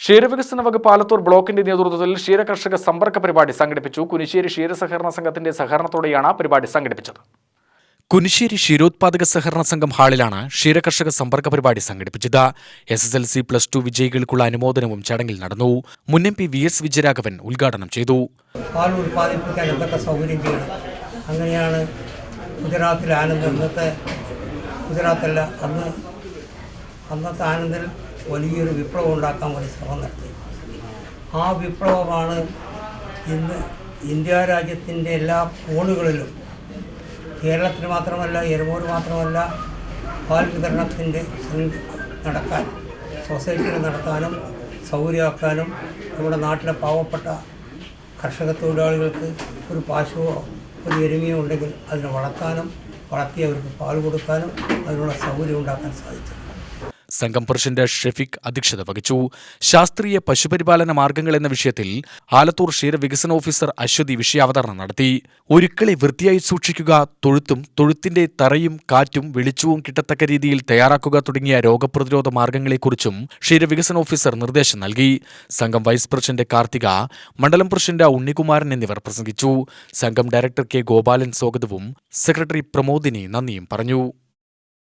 ക്ഷീരവികസന വകുപ്പ് ആലത്തൂർ ബ്ലോക്കിന്റെ നേതൃത്വത്തിൽ ക്ഷീരകർഷക സമ്പർക്ക പരിപാടി സംഘടിപ്പിച്ചു. കുനിശ്ശേരി ക്ഷീരസഹകരണ സംഘത്തിന്റെ സഹകരണത്തോടെയാണ് പരിപാടി സംഘടിപ്പിച്ചത്. കുനിശ്ശേരി ക്ഷീരോത്പാദക സഹകരണ സംഘം ഹാളിലാണ് ക്ഷീരകർഷക സമ്പർക്ക പരിപാടി സംഘടിപ്പിച്ചത്. SSLC +2 വിജയികൾക്കുള്ള അനുമോദനവും ചടങ്ങിൽ നടന്നു. മുൻ MP VS വിജയരാഘവൻ ഉദ്ഘാടനം ചെയ്തു. പാൽ ഉൽപ്പാദിപ്പിക്കാൻ എന്തൊക്കെ സൗകര്യം ചെയ്യണം, അങ്ങനെയാണ് ഗുജറാത്തിലെ ആനന്ദ്. ഗുജറാത്തല്ല, അന്നത്തെ ആനന്ദിൽ വലിയൊരു വിപ്ലവം ഉണ്ടാക്കാൻ വേണ്ടി ശ്രമം നടത്തി. ആ വിപ്ലവമാണ് ഇന്ന് ഇന്ത്യ രാജ്യത്തിൻ്റെ എല്ലാ കോണുകളിലും, കേരളത്തിൽ മാത്രമല്ല, എരമൂർ മാത്രമല്ല, പാൽ വിതരണത്തിൻ്റെ നടക്കാൻ, സൊസൈറ്റികൾ നടത്താനും സൗകര്യമാക്കാനും നമ്മുടെ നാട്ടിലെ പാവപ്പെട്ട കർഷക തൊഴിലാളികൾക്ക് ഒരു പശുവോ ഒരു എരുമയോ ഉണ്ടെങ്കിൽ അതിനെ വളർത്തി അവർക്ക് പാൽ കൊടുക്കാനും അതിനുള്ള സൗകര്യം ഉണ്ടാക്കാൻ സാധിച്ചു. സംഘം പ്രസിഡന്റ് ഷെഫീഖ് അധ്യക്ഷത വഹിച്ചു. ശാസ്ത്രീയ പശുപരിപാലന മാർഗങ്ങൾ എന്ന വിഷയത്തിൽ ആലത്തൂർ ക്ഷീരവികസന ഓഫീസർ അശ്വതി വിഷയാവതരണം നടത്തി. ഒരുക്കളെ വൃത്തിയായി സൂക്ഷിക്കുക, തൊഴുത്തിന്റെ തറയും കാറ്റും വെളിച്ചവും കിട്ടത്തക്ക രീതിയിൽ തയ്യാറാക്കുക തുടങ്ങിയ രോഗപ്രതിരോധ മാർഗങ്ങളെക്കുറിച്ചും ക്ഷീരവികസന ഓഫീസർ നിർദ്ദേശം നൽകി. സംഘം വൈസ് പ്രസിഡന്റ് കാർത്തിക, മണ്ഡലം പ്രസിഡന്റ് ഉണ്ണികുമാരൻ എന്നിവർ പ്രസംഗിച്ചു. സംഘം ഡയറക്ടർ K. ഗോപാലൻ സ്വാഗതവും സെക്രട്ടറി പ്രമോദിനി നന്ദിയും പറഞ്ഞു.